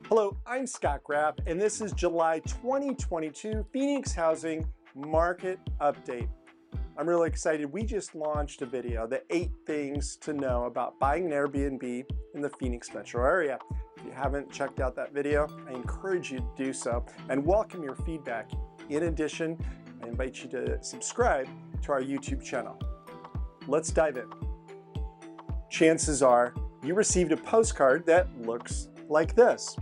Hello, I'm Scott Graff, and this is July 2022 Phoenix Housing Market Update. I'm really excited. We just launched a video, the 8 things to know about buying an Airbnb in the Phoenix metro area. If you haven't checked out that video, I encourage you to do so and welcome your feedback. In addition, I invite you to subscribe to our YouTube channel. Let's dive in. Chances are you received a postcard that looks like this.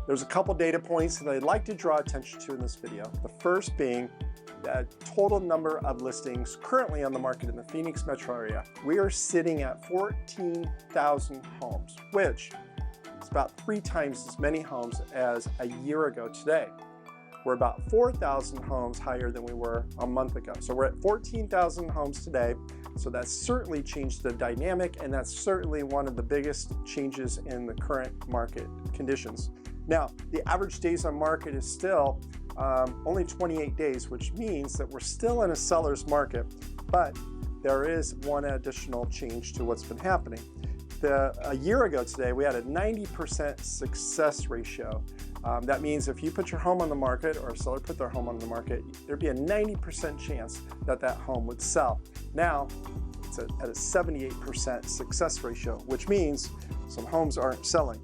There's a couple data points that I'd like to draw attention to in this video. The first being the total number of listings currently on the market in the Phoenix metro area. We are sitting at 14,000 homes, which is about 3 times as many homes as a year ago today. We're about 4,000 homes higher than we were a month ago. So we're at 14,000 homes today. So that's certainly changed the dynamic, and that's certainly one of the biggest changes in the current market conditions. Now, the average days on market is still only 28 days, which means that we're still in a seller's market, but there is one additional change to what's been happening. A year ago today, we had a 90% success ratio. That means if you put your home on the market or a seller put their home on the market, there'd be a 90% chance that that home would sell. Now, it's at a 78% success ratio, which means some homes aren't selling.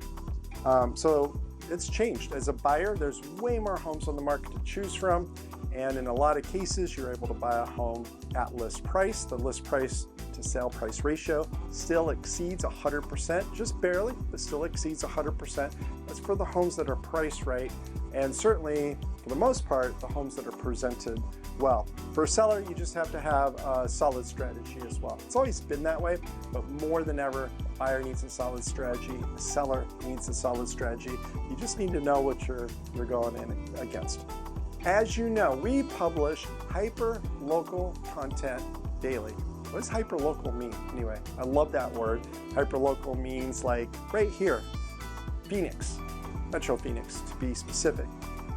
So it's changed. As a buyer, there's way more homes on the market to choose from, and in a lot of cases, you're able to buy a home at list price. The list price to sale price ratio still exceeds 100%, just barely, but still exceeds 100%. That's for the homes that are priced right, and certainly, for the most part, the homes that are presented well. For a seller, you just have to have a solid strategy as well. It's always been that way, but more than ever, a buyer needs a solid strategy, a seller needs a solid strategy. You just need to know what you're going in against. As you know, we publish hyper-local content daily. What does hyper-local mean anyway? I love that word. Hyper-local means like right here, Phoenix, Metro Phoenix to be specific.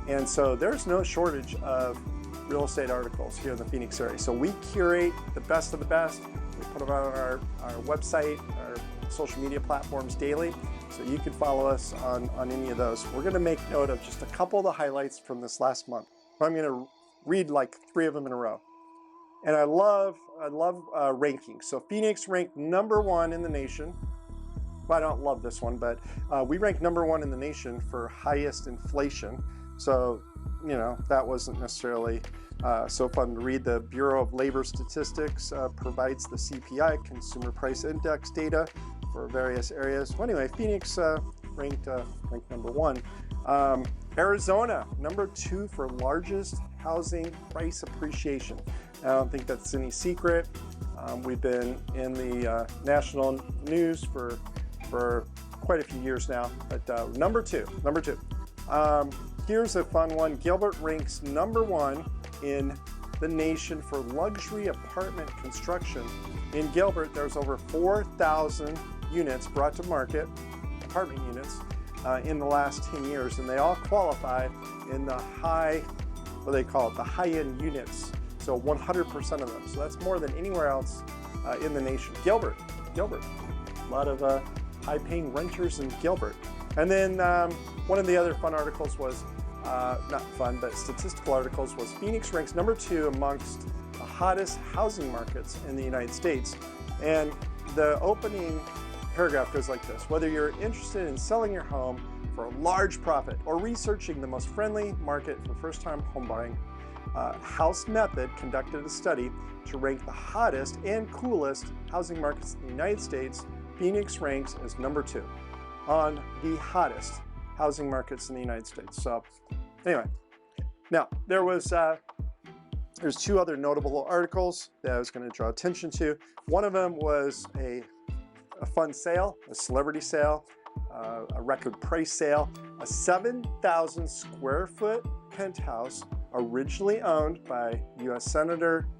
And so there's no shortage of real estate articles here in the Phoenix area. So we curate the best of the best. We put them on our website, our social media platforms daily. So you can follow us on any of those. We're gonna make note of just a couple of the highlights from this last month. I'm gonna read like 3 of them in a row. And I love rankings. So Phoenix ranked #1 in the nation. Well, I don't love this one, but we ranked #1 in the nation for highest inflation. So, you know, that wasn't necessarily so fun to read. The Bureau of Labor Statistics provides the CPI, Consumer Price Index data for various areas. Well, anyway, Phoenix ranked #1. Arizona, #2 for largest housing price appreciation. I don't think that's any secret. We've been in the national news for quite a few years now, but number two. Here's a fun one. Gilbert ranks #1 in the nation for luxury apartment construction. In Gilbert, there's over 4,000 units brought to market, apartment units, in the last 10 years, and they all qualify in the the high-end units. So 100% of them. So that's more than anywhere else in the nation. Gilbert, a lot of high-paying renters in Gilbert. And then one of the other fun articles was, not fun, but statistical articles was Phoenix ranks #2 amongst the hottest housing markets in the United States. And the opening paragraph goes like this: whether you're interested in selling your home for a large profit or researching the most friendly market for first-time home buying, House Method conducted a study to rank the hottest and coolest housing markets in the United States. Phoenix ranks as #2 on the hottest housing markets in the United States. So anyway, now there's 2 other notable articles that I was going to draw attention to. One of them was a fun sale, a celebrity sale, a record price sale, a 7,000 square foot penthouse originally owned by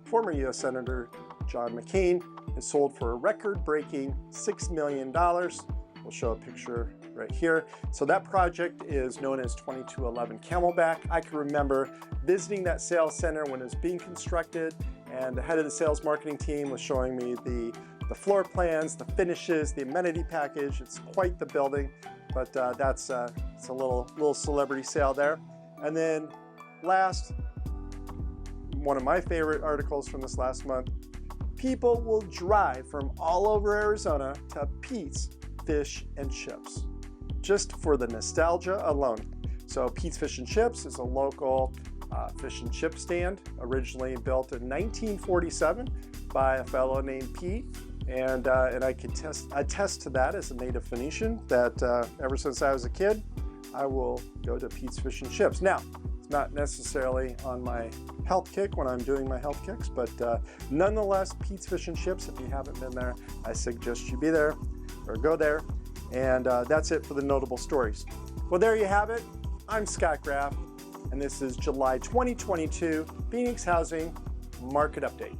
former U.S. Senator John McCain, is sold for a record-breaking $6 million. We'll show a picture right here. So that project is known as 2211 Camelback. I can remember visiting that sales center when it was being constructed, and the head of the sales marketing team was showing me the the floor plans, the finishes, the amenity package. It's quite the building, but it's a little celebrity sale there. And then last, one of my favorite articles from this last month, people will drive from all over Arizona to Pete's Fish and Chips, just for the nostalgia alone. So Pete's Fish and Chips is a local fish and chip stand, originally built in 1947 by a fellow named Pete. And I can attest to that as a native Phoenician, that ever since I was a kid, I will go to Pete's Fish and Chips. Now, it's not necessarily on my health kick when I'm doing my health kicks, but nonetheless, Pete's Fish and Chips, if you haven't been there, I suggest you be there or go there. And that's it for the notable stories. Well, there you have it. I'm Scott Graff, and this is July 2022 Phoenix Housing Market Update.